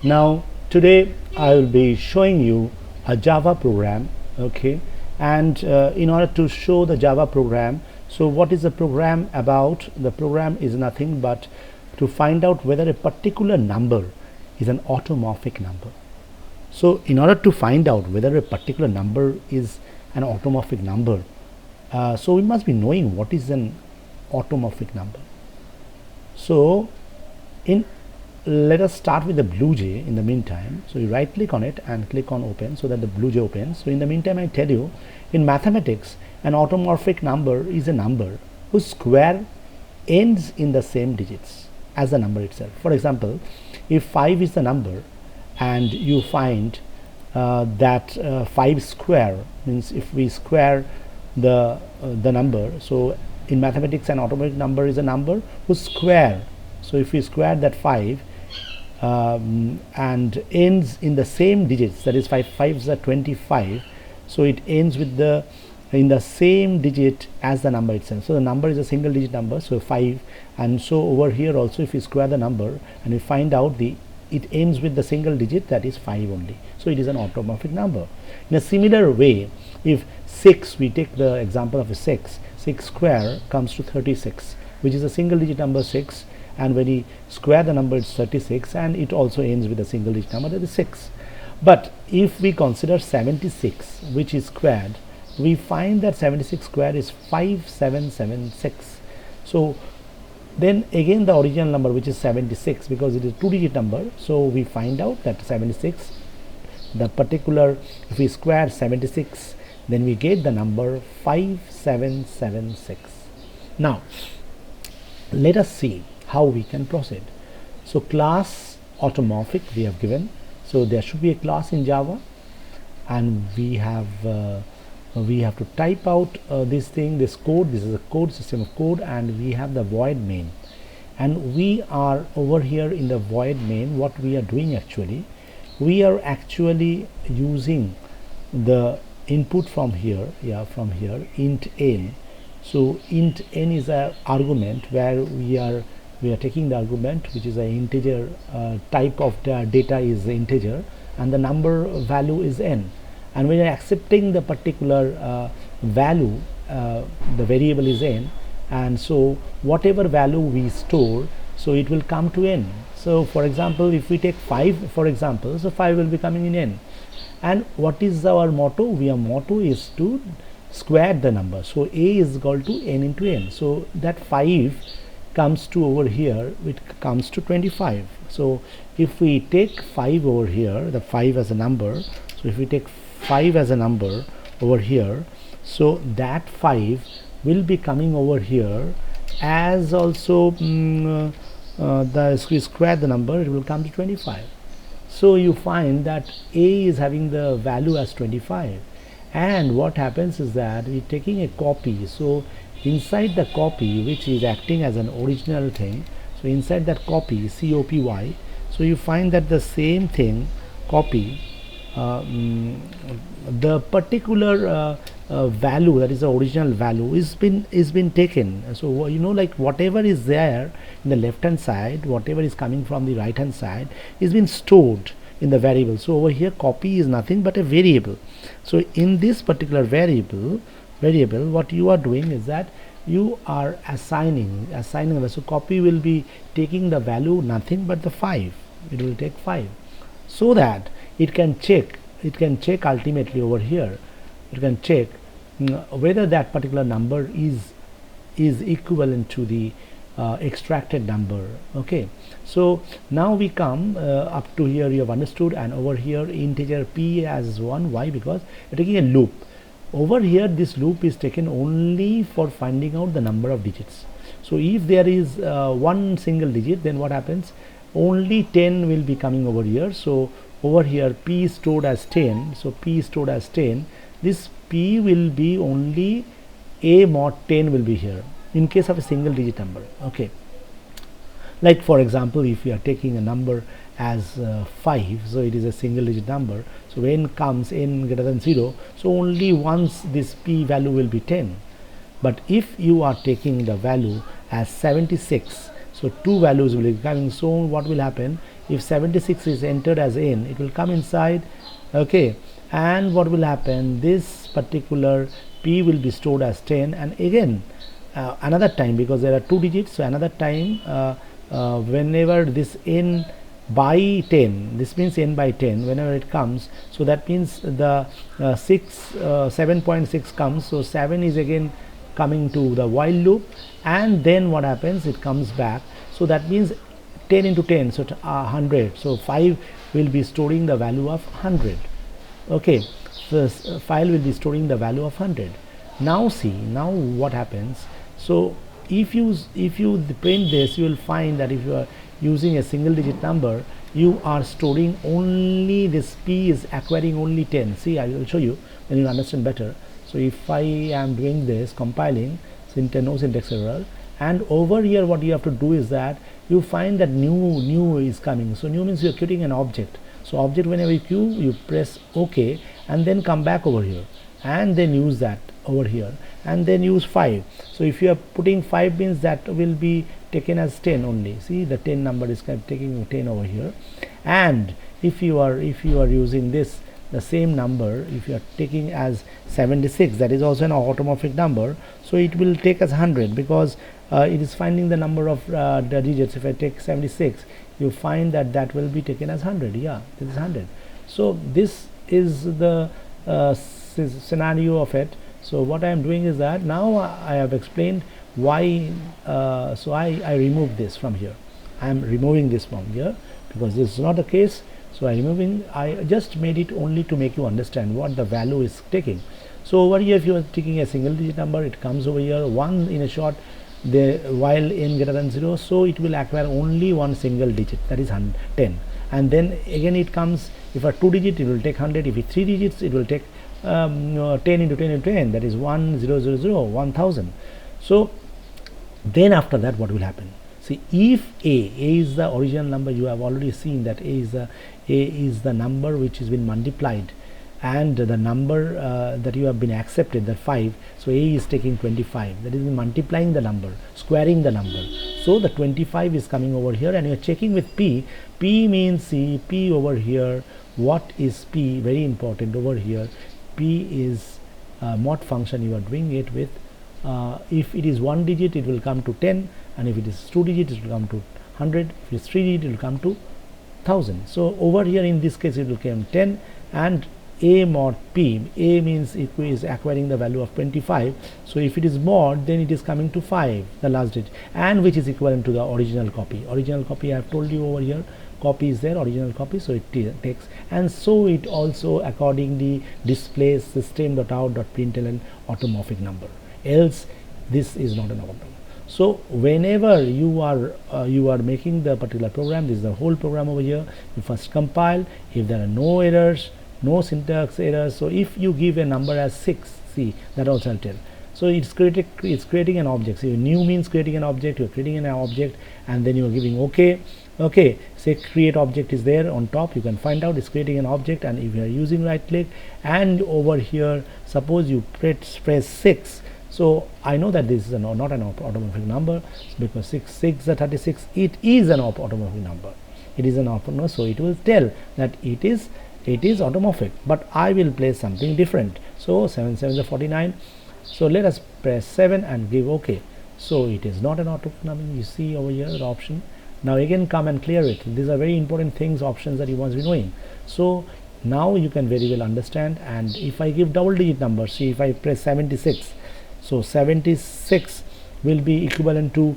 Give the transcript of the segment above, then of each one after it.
Now today I will be showing you a Java program, okay, and in order to show the Java program, so what is the program about? The program is nothing but to find out whether a particular number is an automorphic number. So in order to find out whether a particular number is an automorphic number, so we must be knowing what is an automorphic number. So in let us start with the BlueJ in the meantime. So you right click on it and click on open so that the BlueJ opens. So in the meantime I tell you, in mathematics an automorphic number is a number whose square ends in the same digits as the number itself. For example, if 5 is the number and you find that 5 square means if we square the number, so in mathematics an automorphic number is a number whose square, so if we square that 5 and ends in the same digits, that is 5 5s are 25, so it ends with the in the same digit as the number itself. So the number is a single digit number, so 5, and so over here also if we square the number and we find out it ends with the single digit, that is 5 only, so it is an automorphic number. In a similar way, if 6, we take the example of a 6 square comes to 36, which is a single digit number 6, and when we square the number it's 36, and it also ends with a single digit number, that is 6. But if we consider 76, which is squared, we find that 76 squared is 5776. So then again the original number, which is 76, because it is 2-digit number, so we find out that 76, the particular, if we square 76, then we get the number 5776. Now let us see how we can proceed. So class automorphic we have given, so there should be a class in Java, and we have to type out this code. This is a code, system of code, and we have the void main, and we are over here in the void main. What we are doing actually, we are actually using the input from here, int n. So int n is a argument where we are taking the argument, which is an integer, type of the data is integer, and the number value is n, and when you are accepting the particular value, the variable is n, and so whatever value we store, so it will come to n. So for example, if we take 5 for example, so 5 will be coming in n. And what is our motto? Our motto is to square the number, so a is equal to n into n, so that 5 comes to over here, it comes to 25. So if we take 5 over here, the 5 as a number, so if we take 5 as a number over here, so that 5 will be coming over here as also if we square the number, it will come to 25. So you find that a is having the value as 25, and what happens is that we are taking a copy, so inside the copy, which is acting as an original thing, so inside that copy, copy, so you find that the same thing, copy, the particular value, that is the original value, is been taken. So you know, like whatever is there in the left hand side, whatever is coming from the right hand side is been stored in the variable. So over here copy is nothing but a variable. So in this particular variable, what you are doing is that you are assigning so copy will be taking the value nothing but the 5, it will take 5, so that it can check ultimately over here, it can check whether that particular number is equivalent to the extracted number. Okay, so now we come up to here, you have understood, and over here integer p as 1. Why? Because you're taking a loop. Over here this loop is taken only for finding out the number of digits. So if there is one single digit, then what happens, only 10 will be coming over here. So over here p is stored as 10, so p is stored as 10, this p will be only a mod 10 will be here in case of a single digit number. Okay, like for example, if we are taking a number as 5, so it is a single digit number, so when comes n greater than 0, so only once this p value will be 10. But if you are taking the value as 76, so two values will be coming. So what will happen, if 76 is entered as n, it will come inside, okay, and what will happen, this particular p will be stored as 10, and again another time, because there are two digits, so another time whenever this n by 10, this means n by 10, whenever it comes, so that means the 7.6 comes, so 7 is again coming to the while loop, and then what happens, it comes back, so that means 10 into 10, so 100, so 5 will be storing the value of 100, okay, so file will be storing the value of 100. Now see, now what happens, so if you print this, you will find that if you are using a single digit number, you are storing only this p is acquiring only 10. See, I will show you when you understand better. So if I am doing this, compiling, no syntax error, and over here what you have to do is that you find that new is coming. So new means you are creating an object. So object, whenever you press OK, and then come back over here, and then use that over here, and then use 5. So if you are putting 5 means that will be taken as 10 only. See, the 10 number is taking 10 over here, and if you are using this, the same number, if you are taking as 76, that is also an automorphic number, so it will take as 100, because it is finding the number of the digits. If I take 76, you find that that will be taken as 100. Yeah, this is 100. So this is the scenario of it. So what I am doing is that now I have explained why, so I remove this from here. I am removing this from here because this is not the case. So I just made it only to make you understand what the value is taking. So over here, if you are taking a single digit number, it comes over here 1 in a short, while n greater than 0, so it will acquire only one single digit, that is 10, and then again it comes, if a 2 digit it will take 100, if it's 3 digits it will take 10 into 10 into 10, that is 1000. So then after that what will happen, see, if a is the original number, you have already seen that a is the number which has been multiplied, and the number that you have been accepted, that 5, so a is taking 25, that is multiplying the number, squaring the number, so the 25 is coming over here, and you are checking with p means, see, p over here, what is p, very important over here, p is mod function you are doing it with, if it is 1 digit it will come to 10, and if it is 2 digit it will come to 100, if it is 3 digit it will come to 1000. So over here in this case it will come 10, and a mod p, a means it is acquiring the value of 25, so if it is mod, then it is coming to 5, the last digit, and which is equivalent to the original copy. Original copy I have told you over here, copy is there, original copy, so it takes, and so it also accordingly displays system.out.println automorphic number, else this is not an automorphic. So whenever you are making the particular program, this is the whole program over here, you first compile, if there are no errors, no syntax errors, so if you give a number as 6, see, that also I'll tell. So it's creating an object. So new means creating an object, you are creating an object, and then you are giving OK. Okay, say create object is there on top, you can find out it's creating an object, and if you are using right click, and over here suppose you press 6, so I know that this is not an automorphic number, because 6 is 36, it is an automorphic number, it is an automorphic, so it will tell that it is automorphic, but I will place something different. So 7 7 is 49, so let us press 7 and give OK. So it is not an automorphic number, you see over here the option. Now again come and clear it. These are very important things, options that you must be knowing. So now you can very well understand. And if I give double digit number, see, if I press 76, so 76 will be equivalent to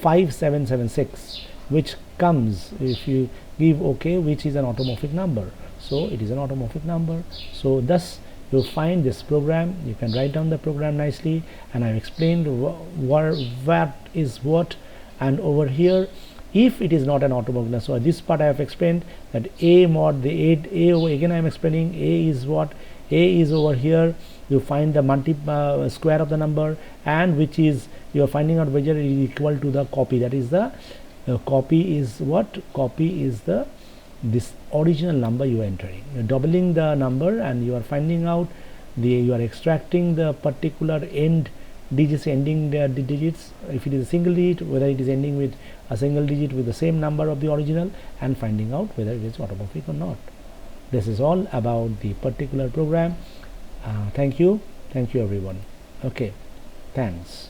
5776, which comes if you give OK, which is an automorphic number. So it is an automorphic number. So thus you find this program, you can write down the program nicely, and I've explained what is what. And over here, if it is not an automorphic, so this part I have explained, that a mod, the a over, again I am explaining a is what, a is over here, you find the square of the number, and which is, you are finding out whether it is equal to the copy, that is the copy is what, copy is the this original number you are entering. You are doubling the number, and you are finding out you are extracting the particular end digits ending the digits, if it is a single digit, whether it is ending with a single digit with the same number of the original, and finding out whether it is automorphic or not. This is all about the particular program. Thank you everyone. Okay, thanks.